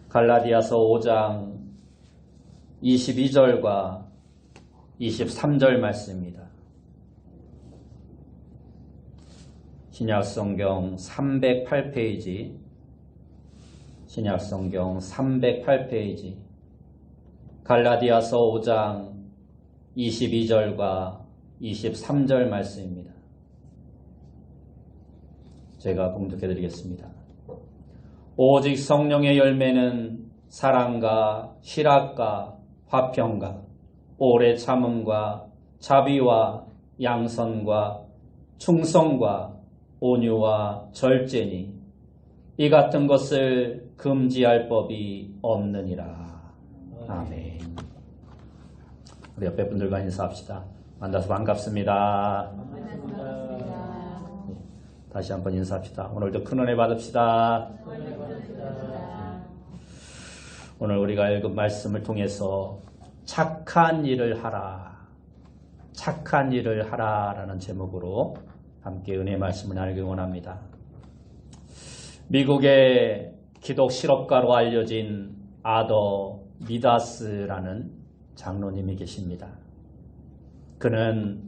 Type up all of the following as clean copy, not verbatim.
갈라디아서 5장 22절과 23절 말씀입니다. 신약성경 308페이지, 신약성경 308페이지, 갈라디아서 5장 22절과 23절 말씀입니다. 제가 봉독해 드리겠습니다. 오직 성령의 열매는 사랑과 희락과 화평과 오래 참음과 자비와 양선과 충성과 온유와 절제니 이 같은 것을 금지할 법이 없느니라. 아멘. 우리 옆에 분들과 인사합시다. 만나서 반갑습니다. 다시 한번 인사합시다. 오늘도 큰 은혜 받읍시다. 오늘 우리가 읽은 말씀을 통해서 착한 일을 하라, 착한 일을 하라 라는 제목으로 함께 은혜 말씀을 나누기 원합니다. 미국의 기독 실업가로 알려진 아더 미다스라는 장로님이 계십니다. 그는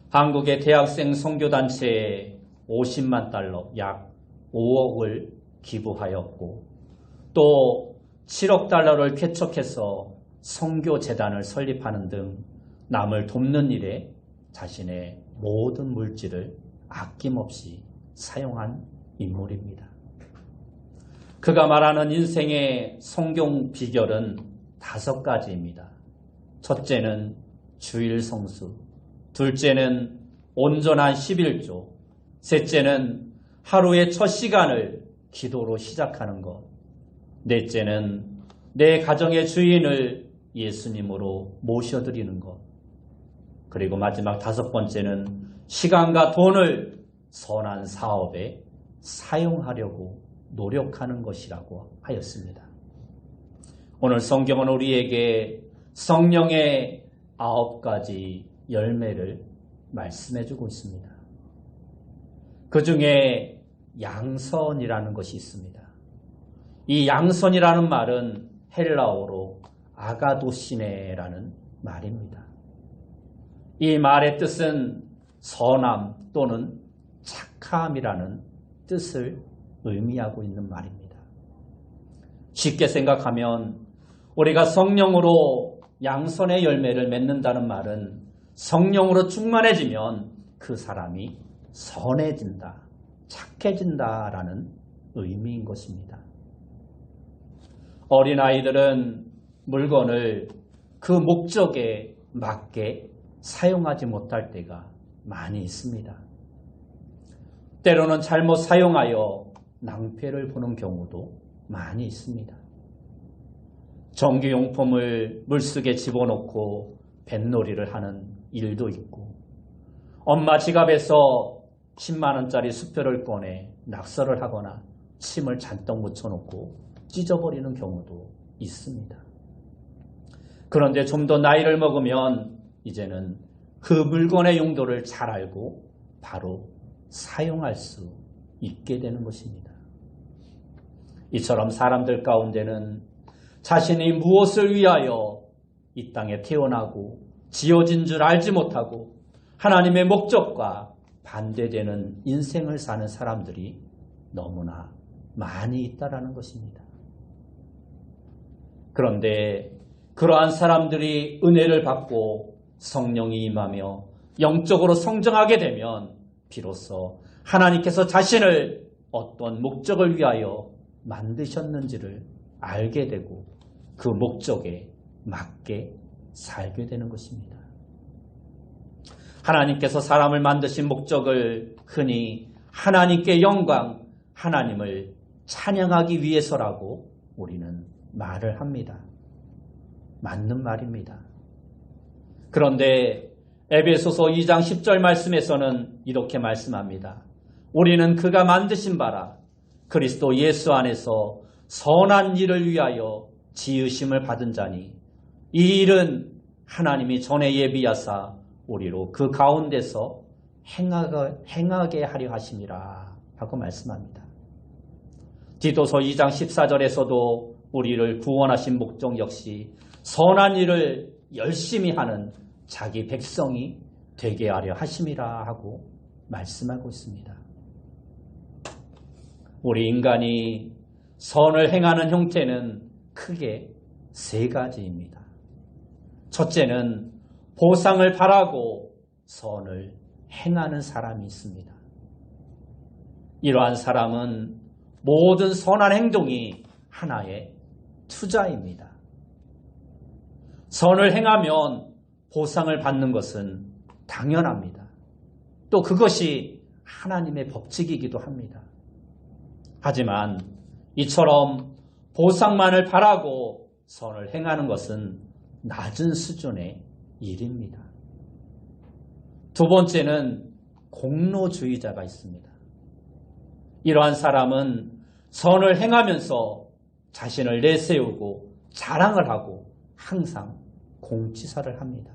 한국의 대학생 선교단체에 50만 달러, 약 5억을 기부하였고 또 7억 달러를 쾌척해서 선교재단을 설립하는 등 남을 돕는 일에 자신의 모든 물질을 아낌없이 사용한 인물입니다. 그가 말하는 인생의 성경 비결은 5가지입니다. 첫째는 주일 성수, 둘째는 온전한 11조, 셋째는 하루의 첫 시간을 기도로 시작하는 것, 넷째는 내 가정의 주인을 예수님으로 모셔드리는 것, 그리고 마지막 5번째는 시간과 돈을 선한 사업에 사용하려고 노력하는 것이라고 하였습니다. 오늘 성경은 우리에게 성령의 9가지 열매를 말씀해주고 있습니다. 그 중에 양선이라는 것이 있습니다. 이 양선이라는 말은 헬라어로 아가도시네라는 말입니다. 이 말의 뜻은 선함 또는 착함이라는 뜻을 의미하고 있는 말입니다. 쉽게 생각하면 우리가 성령으로 양선의 열매를 맺는다는 말은 성령으로 충만해지면 그 사람이 선해진다, 착해진다라는 의미인 것입니다. 어린아이들은 물건을 그 목적에 맞게 사용하지 못할 때가 많이 있습니다. 때로는 잘못 사용하여 낭패를 보는 경우도 많이 있습니다. 전기용품을 물속에 집어넣고 뱃놀이를 하는 일도 있고, 엄마 지갑에서 10만 원짜리 수표를 꺼내 낙서를 하거나 침을 잔뜩 묻혀놓고 찢어버리는 경우도 있습니다. 그런데 좀 더 나이를 먹으면 이제는 그 물건의 용도를 잘 알고 바로 사용할 수 있게 되는 것입니다. 이처럼 사람들 가운데는 자신이 무엇을 위하여 이 땅에 태어나고 지어진 줄 알지 못하고 하나님의 목적과 반대되는 인생을 사는 사람들이 너무나 많이 있다라는 것입니다. 그런데 그러한 사람들이 은혜를 받고 성령이 임하며 영적으로 성장하게 되면 비로소 하나님께서 자신을 어떤 목적을 위하여 만드셨는지를 알게 되고 그 목적에 맞게 살게 되는 것입니다. 하나님께서 사람을 만드신 목적을 흔히 하나님께 영광, 하나님을 찬양하기 위해서라고 우리는 말을 합니다. 맞는 말입니다. 그런데 에베소서 2장 10절 말씀에서는 이렇게 말씀합니다. 우리는 그가 만드신 바라 그리스도 예수 안에서 선한 일을 위하여 지으심을 받은 자니 이 일은 하나님이 전에 예비하사 우리로 그 가운데서 행하게 하려 하심이라 하고 말씀합니다. 디도서 2장 14절에서도 우리를 구원하신 목적 역시 선한 일을 열심히 하는 자기 백성이 되게 하려 하심이라 하고 말씀하고 있습니다. 우리 인간이 선을 행하는 형태는 크게 세 가지입니다. 첫째는 보상을 바라고 선을 행하는 사람이 있습니다. 이러한 사람은 모든 선한 행동이 하나의 투자입니다. 선을 행하면 보상을 받는 것은 당연합니다. 또 그것이 하나님의 법칙이기도 합니다. 하지만 이처럼 보상만을 바라고 선을 행하는 것은 낮은 수준의 일입니다. 두 번째는 공로주의자가 있습니다. 이러한 사람은 선을 행하면서 자신을 내세우고 자랑을 하고 항상 공치사를 합니다.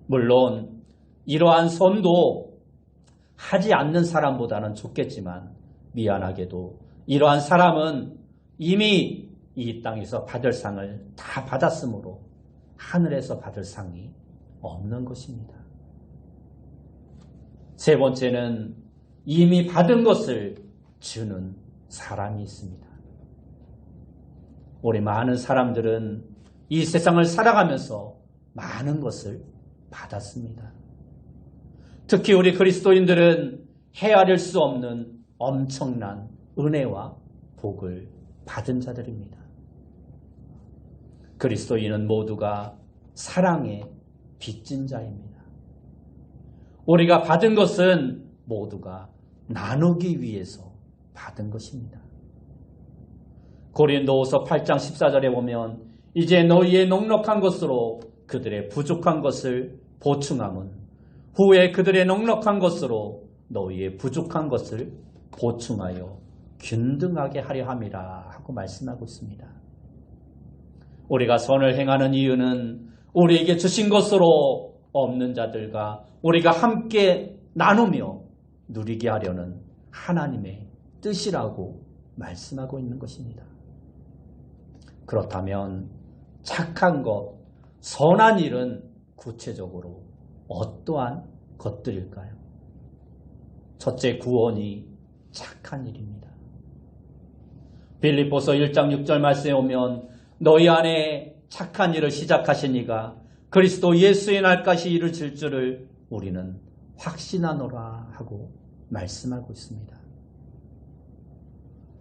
물론 이러한 선도 하지 않는 사람보다는 좋겠지만 미안하게도 이러한 사람은 이미 이 땅에서 받을 상을 다 받았으므로 하늘에서 받을 상이 없는 것입니다. 세 번째는 이미 받은 것을 주는 사람이 있습니다. 우리 많은 사람들은 이 세상을 살아가면서 많은 것을 받았습니다. 특히 우리 그리스도인들은 헤아릴 수 없는 엄청난 은혜와 복을 받은 자들입니다. 그리스도인은 모두가 사랑의 빚진 자입니다. 우리가 받은 것은 모두가 나누기 위해서 받은 것입니다. 고린도후서 8장 14절에 보면 이제 너희의 넉넉한 것으로 그들의 부족한 것을 보충함은 후에 그들의 넉넉한 것으로 너희의 부족한 것을 보충하여 균등하게 하려 함이라 하고 말씀하고 있습니다. 우리가 선을 행하는 이유는 우리에게 주신 것으로 없는 자들과 우리가 함께 나누며 누리게 하려는 하나님의 뜻이라고 말씀하고 있는 것입니다. 그렇다면 착한 것, 선한 일은 구체적으로 어떠한 것들일까요? 첫째, 구원이 착한 일입니다. 빌립보서 1장 6절 말씀에 오면 너희 안에 착한 일을 시작하신 이가 그리스도 예수의 날까지 이루실 줄을 우리는 확신하노라 하고 말씀하고 있습니다.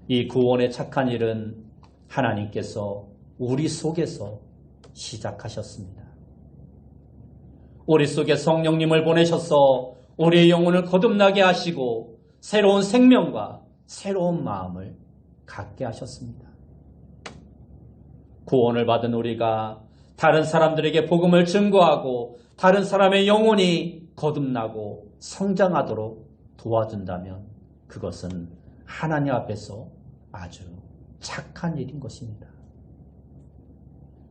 이 구원의 착한 일은 하나님께서 우리 속에서 시작하셨습니다. 우리 속에 성령님을 보내셔서 우리의 영혼을 거듭나게 하시고 새로운 생명과 새로운 마음을 갖게 하셨습니다. 구원을 받은 우리가 다른 사람들에게 복음을 증거하고 다른 사람의 영혼이 거듭나고 성장하도록 도와준다면 그것은 하나님 앞에서 아주 착한 일인 것입니다.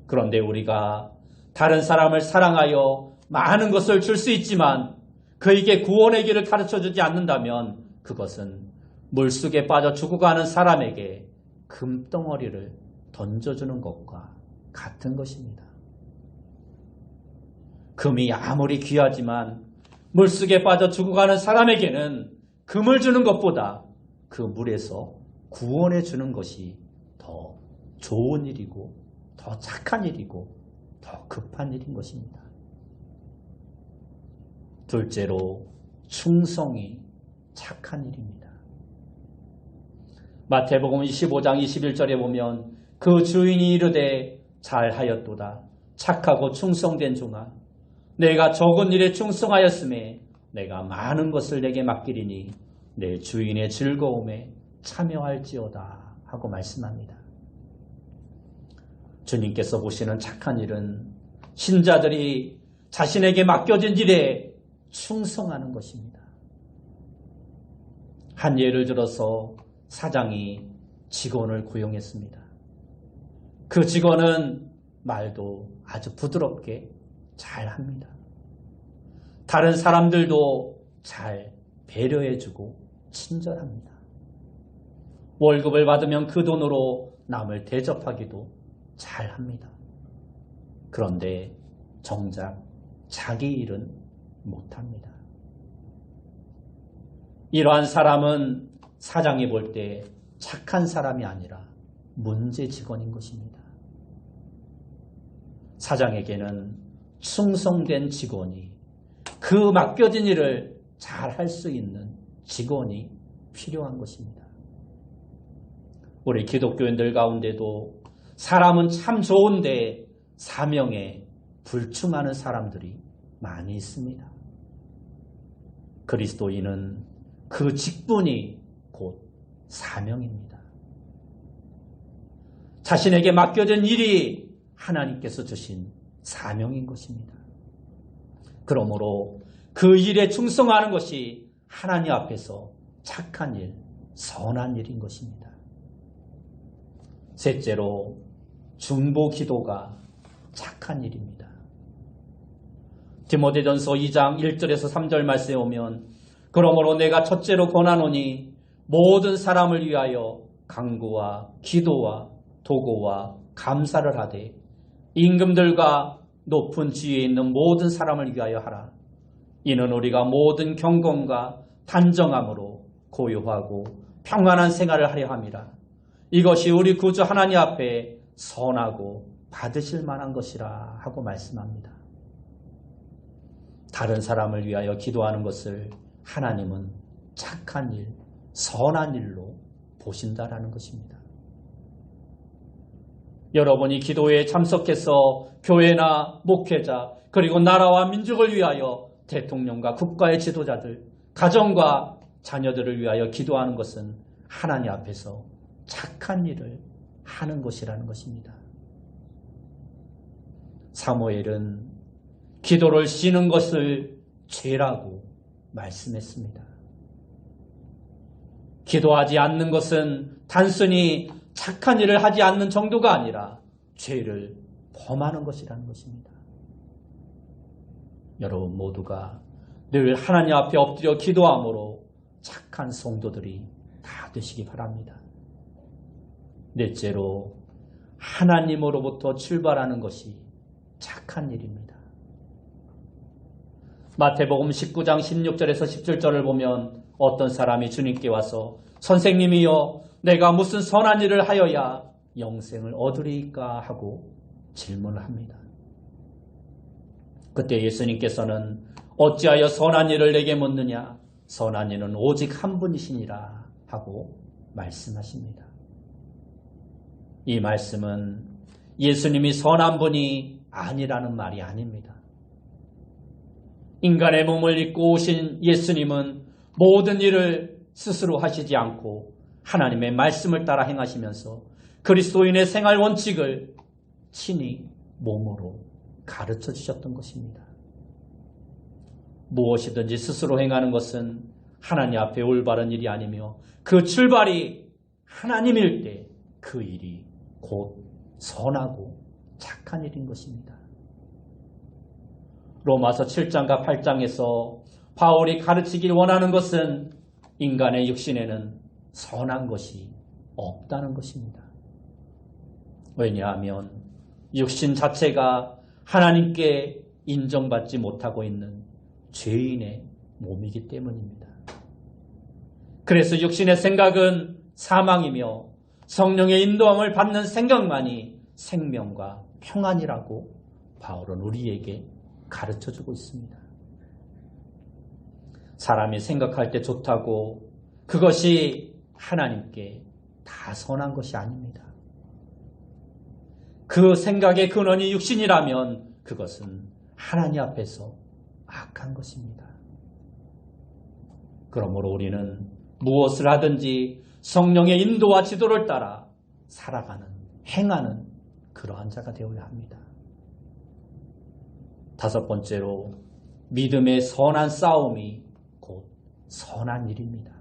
그런데 우리가 다른 사람을 사랑하여 많은 것을 줄 수 있지만 그에게 구원의 길을 가르쳐주지 않는다면 그것은 물속에 빠져 죽어가는 사람에게 금덩어리를 던져주는 것과 같은 것입니다. 금이 아무리 귀하지만 물속에 빠져 죽어가는 사람에게는 금을 주는 것보다 그 물에서 구원해 주는 것이 더 좋은 일이고 더 착한 일이고 더 급한 일인 것입니다. 둘째로 충성이 착한 일입니다. 마태복음 25장 21절에 보면 그 주인이 이르되 잘하였도다 착하고 충성된 종아 내가 적은 일에 충성하였음에 내가 많은 것을 내게 맡기리니 내 주인의 즐거움에 참여할지어다 하고 말씀합니다. 주님께서 보시는 착한 일은 신자들이 자신에게 맡겨진 일에 충성하는 것입니다. 한 예를 들어서 사장이 직원을 고용했습니다. 그 직원은 말도 아주 부드럽게 잘합니다. 다른 사람들도 잘 배려해주고 친절합니다. 월급을 받으면 그 돈으로 남을 대접하기도 잘합니다. 그런데 정작 자기 일은 못합니다. 이러한 사람은 사장이 볼 때 착한 사람이 아니라 문제 직원인 것입니다. 사장에게는 충성된 직원이, 그 맡겨진 일을 잘 할 수 있는 직원이 필요한 것입니다. 우리 기독교인들 가운데도 사람은 참 좋은데 사명에 불충하는 사람들이 많이 있습니다. 그리스도인은 그 직분이 곧 사명입니다. 자신에게 맡겨진 일이 하나님께서 주신 사명인 것입니다. 그러므로 그 일에 충성하는 것이 하나님 앞에서 착한 일, 선한 일인 것입니다. 셋째로 중보 기도가 착한 일입니다. 디모데전서 2장 1절에서 3절 말씀에 오면 그러므로 내가 첫째로 권하노니 모든 사람을 위하여 간구와 기도와 도고와 감사를 하되 임금들과 높은 지위에 있는 모든 사람을 위하여 하라. 이는 우리가 모든 경건과 단정함으로 고요하고 평안한 생활을 하려 함이라. 이것이 우리 구주 하나님 앞에 선하고 받으실 만한 것이라 하고 말씀합니다. 다른 사람을 위하여 기도하는 것을 하나님은 착한 일, 선한 일로 보신다라는 것입니다. 여러분이 기도에 참석해서 교회나 목회자 그리고 나라와 민족을 위하여 대통령과 국가의 지도자들, 가정과 자녀들을 위하여 기도하는 것은 하나님 앞에서 착한 일을 하는 것이라는 것입니다. 사무엘은 기도를 쉬는 것을 죄라고 말씀했습니다. 기도하지 않는 것은 단순히 착한 일을 하지 않는 정도가 아니라 죄를 범하는 것이라는 것입니다. 여러분 모두가 늘 하나님 앞에 엎드려 기도함으로 착한 성도들이 다 되시기 바랍니다. 넷째로 하나님으로부터 출발하는 것이 착한 일입니다. 마태복음 19장 16절에서 17절을 보면 어떤 사람이 주님께 와서 선생님이여 내가 무슨 선한 일을 하여야 영생을 얻으리까 하고 질문을 합니다. 그때 예수님께서는 어찌하여 선한 일을 내게 묻느냐? 선한 이는 오직 한 분이시니라 하고 말씀하십니다. 이 말씀은 예수님이 선한 분이 아니라는 말이 아닙니다. 인간의 몸을 입고 오신 예수님은 모든 일을 스스로 하시지 않고 하나님의 말씀을 따라 행하시면서 그리스도인의 생활 원칙을 친히 몸으로 가르쳐 주셨던 것입니다. 무엇이든지 스스로 행하는 것은 하나님 앞에 올바른 일이 아니며 그 출발이 하나님일 때 그 일이 곧 선하고 착한 일인 것입니다. 로마서 7장과 8장에서 바울이 가르치길 원하는 것은 인간의 육신에는 선한 것이 없다는 것입니다. 왜냐하면 육신 자체가 하나님께 인정받지 못하고 있는 죄인의 몸이기 때문입니다. 그래서 육신의 생각은 사망이며 성령의 인도함을 받는 생각만이 생명과 평안이라고 바울은 우리에게 가르쳐주고 있습니다. 사람이 생각할 때 좋다고 그것이 하나님께 다 선한 것이 아닙니다. 그 생각의 근원이 육신이라면 그것은 하나님 앞에서 악한 것입니다. 그러므로 우리는 무엇을 하든지 성령의 인도와 지도를 따라 살아가는, 행하는 그러한 자가 되어야 합니다. 다섯 번째로 믿음의 선한 싸움이 곧 선한 일입니다.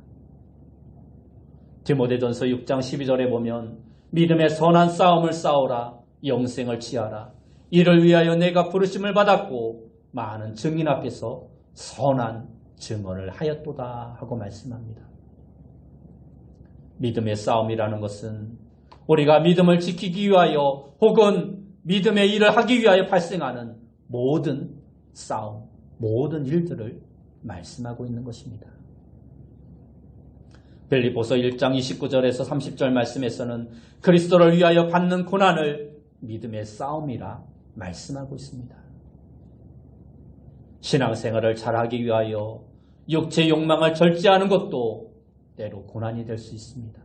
디모데전서 6장 12절에 보면 믿음의 선한 싸움을 싸우라 영생을 취하라 이를 위하여 내가 부르심을 받았고 많은 증인 앞에서 선한 증언을 하였도다 하고 말씀합니다. 믿음의 싸움이라는 것은 우리가 믿음을 지키기 위하여 혹은 믿음의 일을 하기 위하여 발생하는 모든 싸움, 모든 일들을 말씀하고 있는 것입니다. 빌립보서 1장 29절에서 30절 말씀에서는 그리스도를 위하여 받는 고난을 믿음의 싸움이라 말씀하고 있습니다. 신앙생활을 잘하기 위하여 육체 욕망을 절제하는 것도 때로 고난이 될 수 있습니다.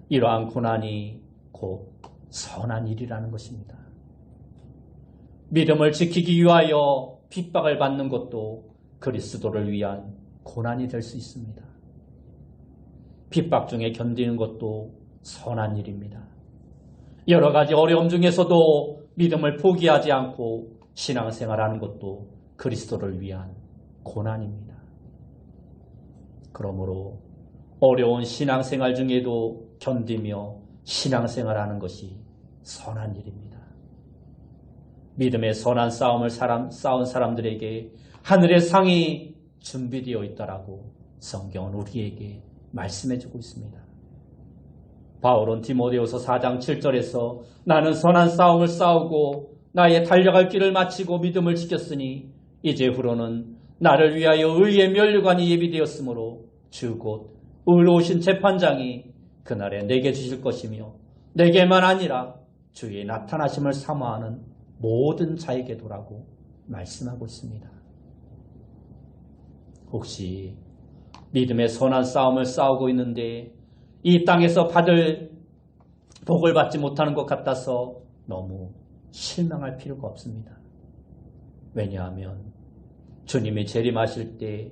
이러한 고난이 곧 선한 일이라는 것입니다. 믿음을 지키기 위하여 핍박을 받는 것도 그리스도를 위한 고난이 될 수 있습니다. 핍박 중에 견디는 것도 선한 일입니다. 여러 가지 어려움 중에서도 믿음을 포기하지 않고 신앙생활하는 것도 그리스도를 위한 고난입니다. 그러므로 어려운 신앙생활 중에도 견디며 신앙생활하는 것이 선한 일입니다. 믿음의 선한 싸움을 싸운 사람들에게 하늘의 상이 준비되어 있다라고 성경은 우리에게 말씀해주고 있습니다. 바울은 디모데후서 4장 7절에서 나는 선한 싸움을 싸우고 나의 달려갈 길을 마치고 믿음을 지켰으니 이제후로는 나를 위하여 의의 면류관이 예비되었으므로 주 곧 의로우신 재판장이 그날에 내게 주실 것이며 내게만 아니라 주의 나타나심을 사모하는 모든 자에게도라고 말씀하고 있습니다. 혹시 믿음의 선한 싸움을 싸우고 있는데 이 땅에서 받을 복을 받지 못하는 것 같아서 너무 실망할 필요가 없습니다. 왜냐하면 주님이 재림하실 때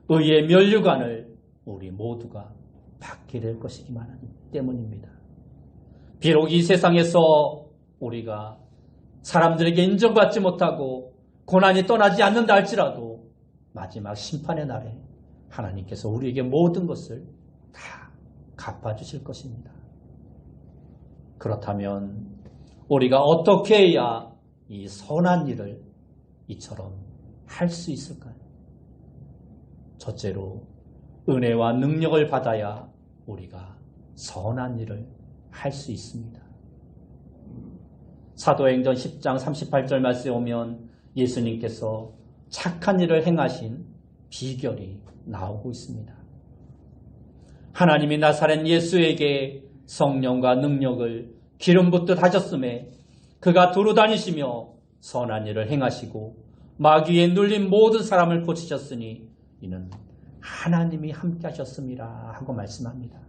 의의 면류관을 우리 모두가 받게 될 것이기만 때문입니다. 비록 이 세상에서 우리가 사람들에게 인정받지 못하고 고난이 떠나지 않는다 할지라도 마지막 심판의 날에 하나님께서 우리에게 모든 것을 다 갚아주실 것입니다. 그렇다면 우리가 어떻게 해야 이 선한 일을 이처럼 할 수 있을까요? 첫째로 은혜와 능력을 받아야 우리가 선한 일을 할 수 있습니다. 사도행전 10장 38절 말씀에 오면 예수님께서 착한 일을 행하신 비결이 나오고 있습니다. 하나님이 나사렛 예수에게 성령과 능력을 기름 붓듯 하셨음에 그가 두루 다니시며 선한 일을 행하시고 마귀에 눌린 모든 사람을 고치셨으니 이는 하나님이 함께 하셨음이라 하고 말씀합니다.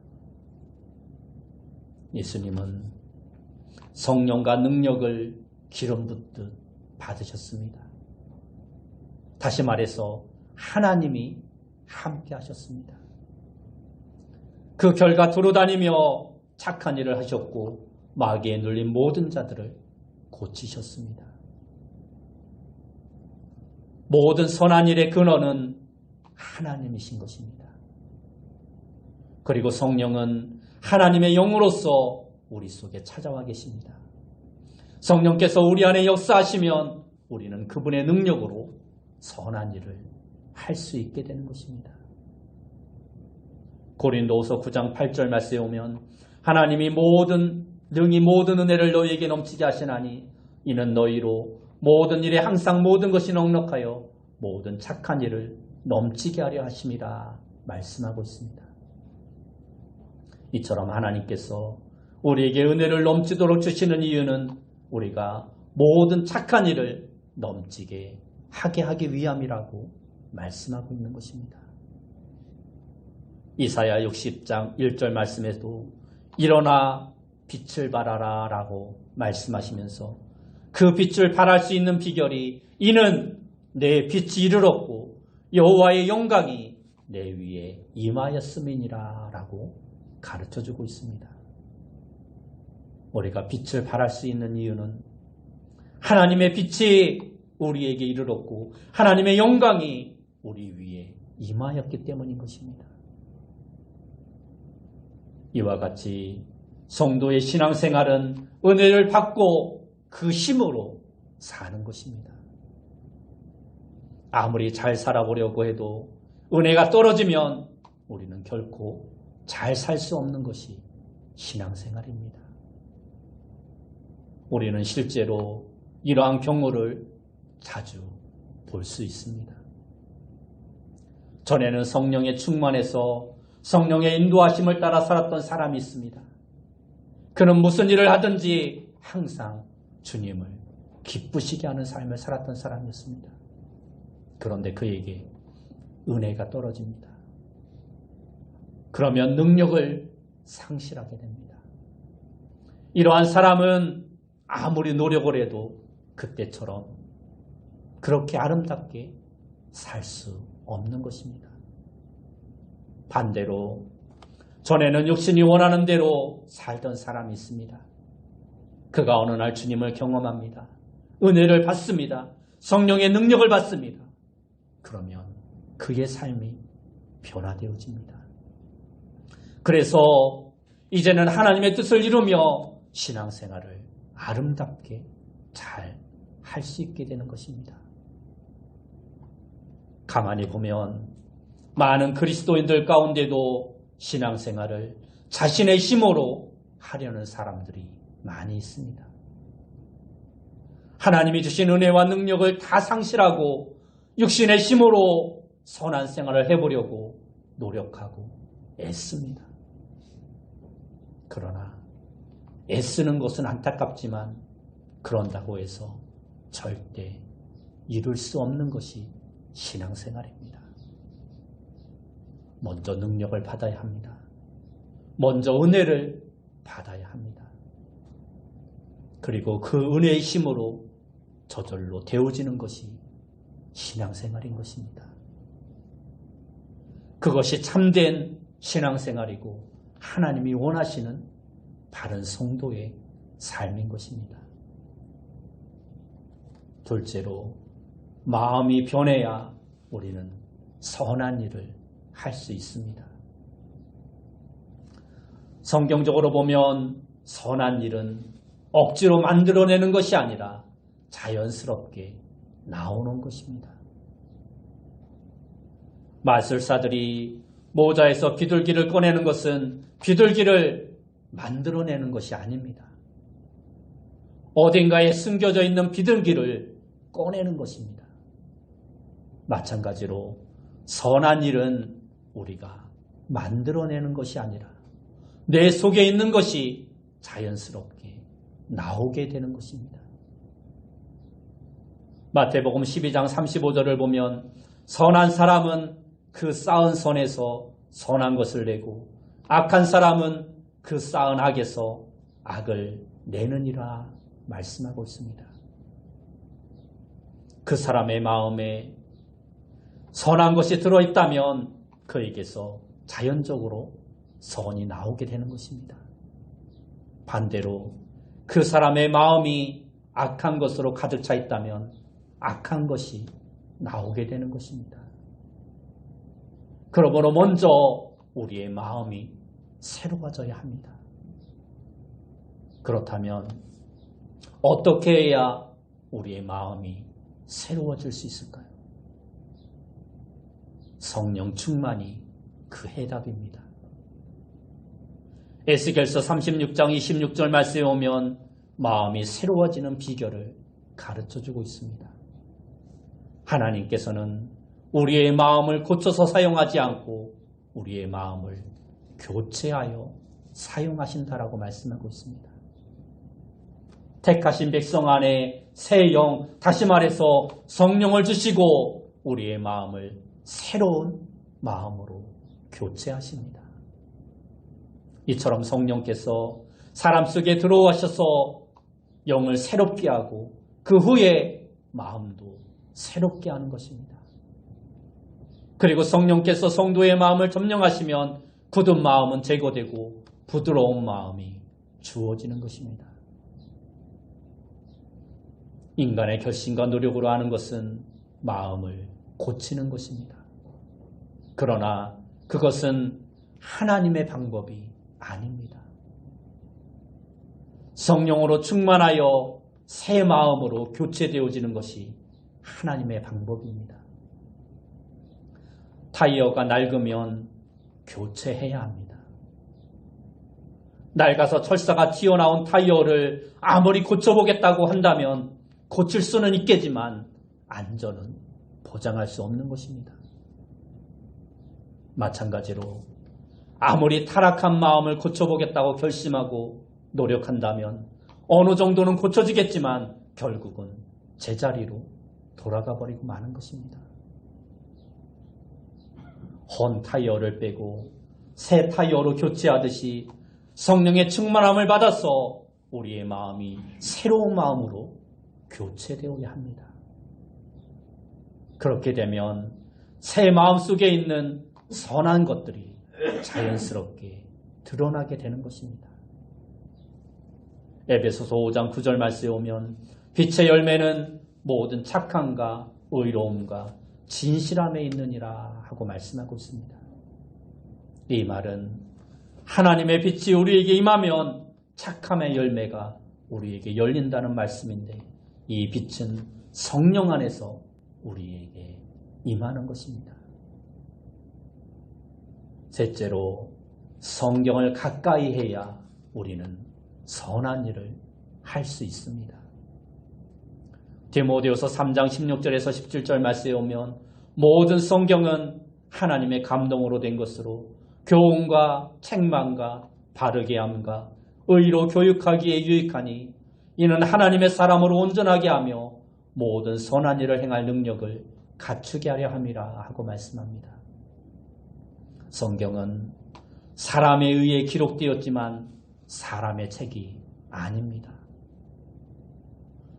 예수님은 성령과 능력을 기름 붓듯 받으셨습니다. 다시 말해서 하나님이 함께 하셨습니다. 그 결과 두루다니며 착한 일을 하셨고 마귀에 눌린 모든 자들을 고치셨습니다. 모든 선한 일의 근원은 하나님이신 것입니다. 그리고 성령은 하나님의 영으로서 우리 속에 찾아와 계십니다. 성령께서 우리 안에 역사하시면 우리는 그분의 능력으로 선한 일을 할 수 있게 되는 것입니다. 고린도후서 9장 8절 말씀에 오면 하나님이 능히 모든 은혜를 너희에게 넘치게 하시나니 이는 너희로 모든 일에 항상 모든 것이 넉넉하여 모든 착한 일을 넘치게 하려 하심이라 말씀하고 있습니다. 이처럼 하나님께서 우리에게 은혜를 넘치도록 주시는 이유는 우리가 모든 착한 일을 넘치게 하게 하기 위함이라고 말씀하고 있는 것입니다. 이사야 60장 1절 말씀에도 일어나 빛을 발하라 라고 말씀하시면서 그 빛을 발할 수 있는 비결이 이는 내 빛이 이르렀고 여호와의 영광이 내 위에 임하였음이니라 라고 가르쳐주고 있습니다. 우리가 빛을 발할 수 있는 이유는 하나님의 빛이 우리에게 이르렀고 하나님의 영광이 우리 위에 임하였기 때문인 것입니다. 이와 같이 성도의 신앙생활은 은혜를 받고 그 힘으로 사는 것입니다. 아무리 잘 살아보려고 해도 은혜가 떨어지면 우리는 결코 잘 살 수 없는 것이 신앙생활입니다. 우리는 실제로 이러한 경우를 자주 볼 수 있습니다. 전에는 성령의 충만해서 성령의 인도하심을 따라 살았던 사람이 있습니다. 그는 무슨 일을 하든지 항상 주님을 기쁘시게 하는 삶을 살았던 사람이었습니다. 그런데 그에게 은혜가 떨어집니다. 그러면 능력을 상실하게 됩니다. 이러한 사람은 아무리 노력을 해도 그때처럼 그렇게 아름답게 살 수 없는 것입니다. 반대로 전에는 육신이 원하는 대로 살던 사람이 있습니다. 그가 어느 날 주님을 경험합니다. 은혜를 받습니다. 성령의 능력을 받습니다. 그러면 그의 삶이 변화되어집니다. 그래서 이제는 하나님의 뜻을 이루며 신앙생활을 아름답게 잘 할 수 있게 되는 것입니다. 가만히 보면 많은 그리스도인들 가운데도 신앙생활을 자신의 힘으로 하려는 사람들이 많이 있습니다. 하나님이 주신 은혜와 능력을 다 상실하고 육신의 힘으로 선한 생활을 해보려고 노력하고 애씁니다. 그러나 애쓰는 것은 안타깝지만 그런다고 해서 절대 이룰 수 없는 것이 신앙생활입니다. 먼저 능력을 받아야 합니다. 먼저 은혜를 받아야 합니다. 그리고 그 은혜의 힘으로 저절로 되어지는 것이 신앙생활인 것입니다. 그것이 참된 신앙생활이고 하나님이 원하시는 바른 성도의 삶인 것입니다. 둘째로 마음이 변해야 우리는 선한 일을 할 수 있습니다. 성경적으로 보면 선한 일은 억지로 만들어내는 것이 아니라 자연스럽게 나오는 것입니다. 마술사들이 모자에서 비둘기를 꺼내는 것은 비둘기를 만들어내는 것이 아닙니다. 어딘가에 숨겨져 있는 비둘기를 꺼내는 것입니다. 마찬가지로 선한 일은 우리가 만들어내는 것이 아니라 내 속에 있는 것이 자연스럽게 나오게 되는 것입니다. 마태복음 12장 35절을 보면 선한 사람은 그 쌓은 선에서 선한 것을 내고 악한 사람은 그 쌓은 악에서 악을 내느니라 말씀하고 있습니다. 그 사람의 마음에 선한 것이 들어있다면 그에게서 자연적으로 선이 나오게 되는 것입니다. 반대로 그 사람의 마음이 악한 것으로 가득 차 있다면 악한 것이 나오게 되는 것입니다. 그러므로 먼저 우리의 마음이 새로워져야 합니다. 그렇다면 어떻게 해야 우리의 마음이 새로워질 수 있을까요? 성령 충만이 그 해답입니다. 에스겔서 36장 26절 말씀에 오면 마음이 새로워지는 비결을 가르쳐주고 있습니다. 하나님께서는 우리의 마음을 고쳐서 사용하지 않고 우리의 마음을 교체하여 사용하신다라고 말씀하고 있습니다. 택하신 백성 안에 새 영, 다시 말해서 성령을 주시고 우리의 마음을 새로운 마음으로 교체하십니다. 이처럼 성령께서 사람 속에 들어오셔서 영을 새롭게 하고 그 후에 마음도 새롭게 하는 것입니다. 그리고 성령께서 성도의 마음을 점령하시면 굳은 마음은 제거되고 부드러운 마음이 주어지는 것입니다. 인간의 결심과 노력으로 하는 것은 마음을 고치는 것입니다. 그러나 그것은 하나님의 방법이 아닙니다. 성령으로 충만하여 새 마음으로 교체되어지는 것이 하나님의 방법입니다. 타이어가 낡으면 교체해야 합니다. 낡아서 철사가 튀어나온 타이어를 아무리 고쳐보겠다고 한다면 고칠 수는 있겠지만 안전은 보장할 수 없는 것입니다. 마찬가지로 아무리 타락한 마음을 고쳐보겠다고 결심하고 노력한다면 어느 정도는 고쳐지겠지만 결국은 제자리로 돌아가 버리고 마는 것입니다. 헌 타이어를 빼고 새 타이어로 교체하듯이 성령의 충만함을 받아서 우리의 마음이 새로운 마음으로 교체되어야 합니다. 그렇게 되면 새 마음 속에 있는 선한 것들이 자연스럽게 드러나게 되는 것입니다. 에베소서 5장 9절 말씀에 오면 빛의 열매는 모든 착함과 의로움과 진실함에 있느니라 하고 말씀하고 있습니다. 이 말은 하나님의 빛이 우리에게 임하면 착함의 열매가 우리에게 열린다는 말씀인데 이 빛은 성령 안에서 우리에게 임하는 것입니다. 셋째로 성경을 가까이 해야 우리는 선한 일을 할 수 있습니다. 디모데후서 3장 16절에서 17절 말씀에 오면 모든 성경은 하나님의 감동으로 된 것으로 교훈과 책망과 바르게 함과 의로 교육하기에 유익하니 이는 하나님의 사람으로 온전하게 하며 모든 선한 일을 행할 능력을 갖추게 하려 함이라 하고 말씀합니다. 성경은 사람에 의해 기록되었지만 사람의 책이 아닙니다.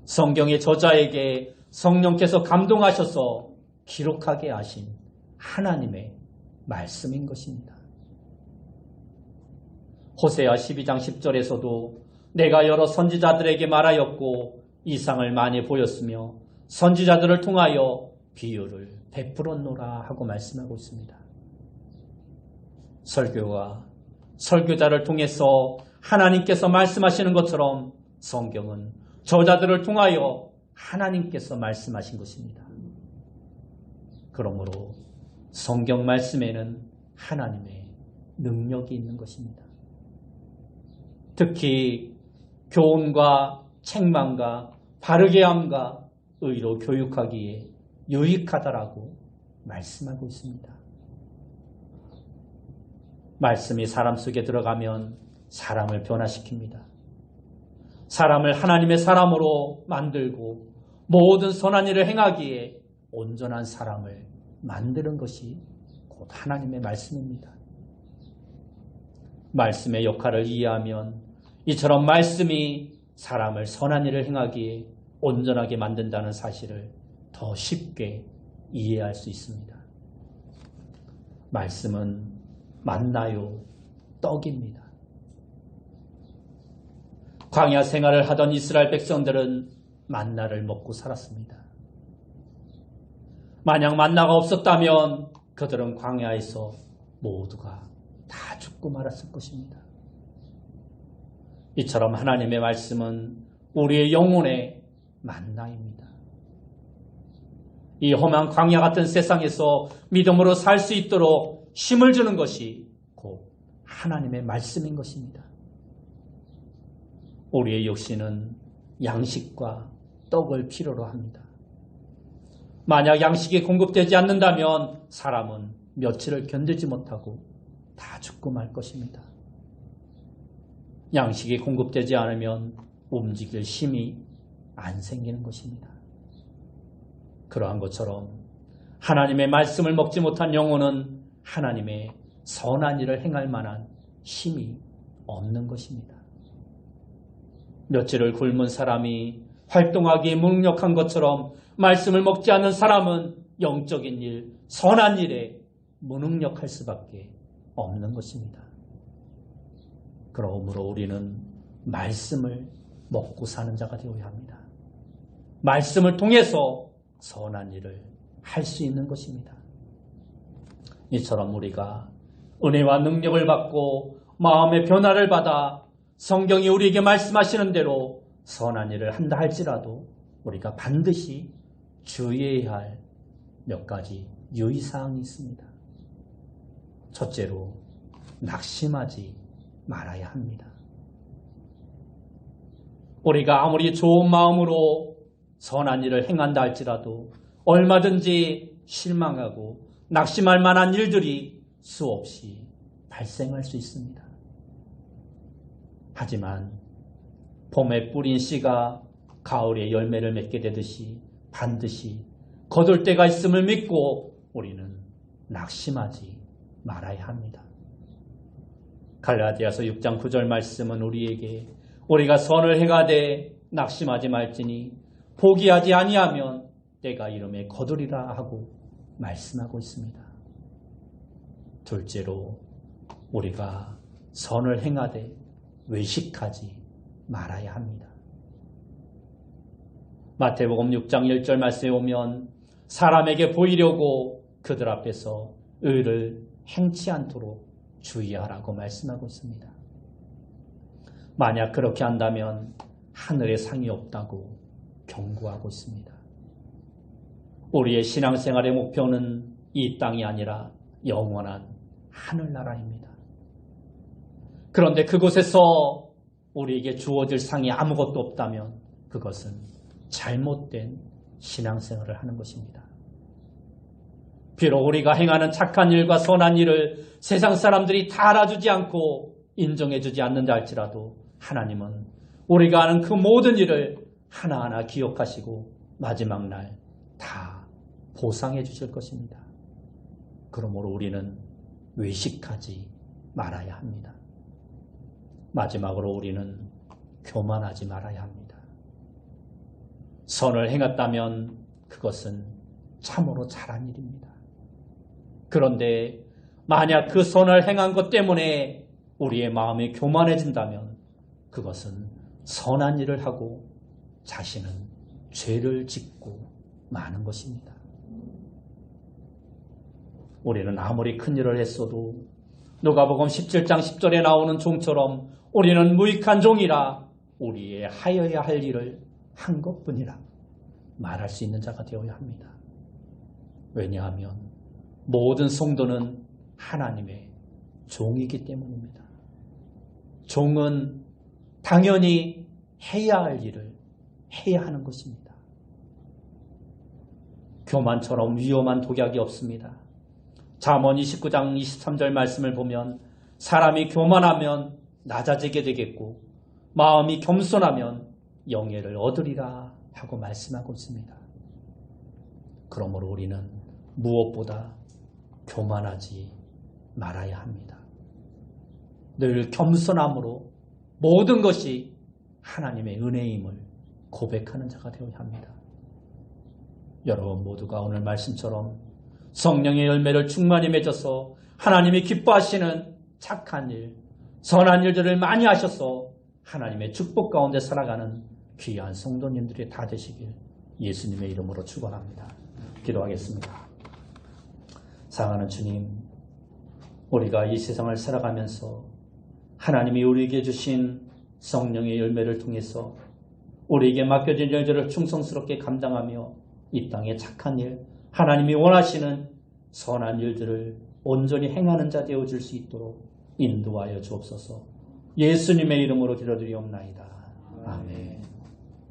성경의 저자에게 성령께서 감동하셔서 기록하게 하신 하나님의 말씀인 것입니다. 호세아 12장 10절에서도 내가 여러 선지자들에게 말하였고 이상을 많이 보였으며 선지자들을 통하여 비유를 베풀었노라 하고 말씀하고 있습니다. 설교와 설교자를 통해서 하나님께서 말씀하시는 것처럼 성경은 저자들을 통하여 하나님께서 말씀하신 것입니다. 그러므로 성경 말씀에는 하나님의 능력이 있는 것입니다. 특히 교훈과 책망과 바르게 함과 의로 교육하기에 유익하다라고 말씀하고 있습니다. 말씀이 사람 속에 들어가면 사람을 변화시킵니다. 사람을 하나님의 사람으로 만들고 모든 선한 일을 행하기에 온전한 사람을 만드는 것이 곧 하나님의 말씀입니다. 말씀의 역할을 이해하면 이처럼 말씀이 사람을 선한 일을 행하기에 온전하게 만든다는 사실을 더 쉽게 이해할 수 있습니다. 말씀은 만나요, 떡입니다. 광야 생활을 하던 이스라엘 백성들은 만나를 먹고 살았습니다. 만약 만나가 없었다면 그들은 광야에서 모두가 다 죽고 말았을 것입니다. 이처럼 하나님의 말씀은 우리의 영혼의 만나입니다. 이 험한 광야 같은 세상에서 믿음으로 살 수 있도록 힘을 주는 것이 곧 하나님의 말씀인 것입니다. 우리의 육신은 양식과 떡을 필요로 합니다. 만약 양식이 공급되지 않는다면 사람은 며칠을 견디지 못하고 다 죽고 말 것입니다. 양식이 공급되지 않으면 움직일 힘이 안 생기는 것입니다. 그러한 것처럼 하나님의 말씀을 먹지 못한 영혼은 하나님의 선한 일을 행할 만한 힘이 없는 것입니다. 며칠을 굶은 사람이 활동하기에 무능력한 것처럼 말씀을 먹지 않는 사람은 영적인 일, 선한 일에 무능력할 수밖에 없는 것입니다. 그러므로 우리는 말씀을 먹고 사는 자가 되어야 합니다. 말씀을 통해서 선한 일을 할 수 있는 것입니다. 이처럼 우리가 은혜와 능력을 받고 마음의 변화를 받아 성경이 우리에게 말씀하시는 대로 선한 일을 한다 할지라도 우리가 반드시 주의해야 할 몇 가지 유의사항이 있습니다. 첫째로 낙심하지 말아야 합니다. 우리가 아무리 좋은 마음으로 선한 일을 행한다 할지라도 얼마든지 실망하고 낙심할 만한 일들이 수없이 발생할 수 있습니다. 하지만 봄에 뿌린 씨가 가을에 열매를 맺게 되듯이 반드시 거둘 때가 있음을 믿고 우리는 낙심하지 말아야 합니다. 갈라디아서 6장 9절 말씀은 우리에게 우리가 선을 행하되 낙심하지 말지니 포기하지 아니하면 때가 이름에 거두리라 하고 말씀하고 있습니다. 둘째로 우리가 선을 행하되 외식하지 말아야 합니다. 마태복음 6장 1절 말씀에 오면 사람에게 보이려고 그들 앞에서 의를 행치 않도록 주의하라고 말씀하고 있습니다. 만약 그렇게 한다면 하늘에 상이 없다고 경고하고 있습니다. 우리의 신앙생활의 목표는 이 땅이 아니라 영원한 하늘나라입니다. 그런데 그곳에서 우리에게 주어질 상이 아무것도 없다면 그것은 잘못된 신앙생활을 하는 것입니다. 비록 우리가 행하는 착한 일과 선한 일을 세상 사람들이 다 알아주지 않고 인정해주지 않는다 할지라도 하나님은 우리가 하는 그 모든 일을 하나하나 기억하시고 마지막 날 다 보상해 주실 것입니다. 그러므로 우리는 외식하지 말아야 합니다. 마지막으로 우리는 교만하지 말아야 합니다. 선을 행했다면 그것은 참으로 잘한 일입니다. 그런데 만약 그 선을 행한 것 때문에 우리의 마음이 교만해진다면 그것은 선한 일을 하고 자신은 죄를 짓고 마는 것입니다. 우리는 아무리 큰 일을 했어도 누가복음 17장 10절에 나오는 종처럼 우리는 무익한 종이라 우리의 하여야 할 일을 한 것뿐이라 말할 수 있는 자가 되어야 합니다. 왜냐하면 모든 성도는 하나님의 종이기 때문입니다. 종은 당연히 해야 할 일을 해야 하는 것입니다. 교만처럼 위험한 독약이 없습니다. 잠언 29장 23절 말씀을 보면 사람이 교만하면 낮아지게 되겠고 마음이 겸손하면 영예를 얻으리라 하고 말씀하고 있습니다. 그러므로 우리는 무엇보다 교만하지 말아야 합니다. 늘 겸손함으로 모든 것이 하나님의 은혜임을 고백하는 자가 되어야 합니다. 여러분 모두가 오늘 말씀처럼 성령의 열매를 충만히 맺어서 하나님이 기뻐하시는 착한 일, 선한 일들을 많이 하셔서 하나님의 축복 가운데 살아가는 귀한 성도님들이 다 되시길 예수님의 이름으로 축원합니다. 기도하겠습니다. 사랑하는 주님, 우리가 이 세상을 살아가면서 하나님이 우리에게 주신 성령의 열매를 통해서 우리에게 맡겨진 일들을 충성스럽게 감당하며 이 땅의 착한 일, 하나님이 원하시는 선한 일들을 온전히 행하는 자 되어줄 수 있도록 인도하여 주옵소서. 예수님의 이름으로 기도드리옵나이다. 아멘.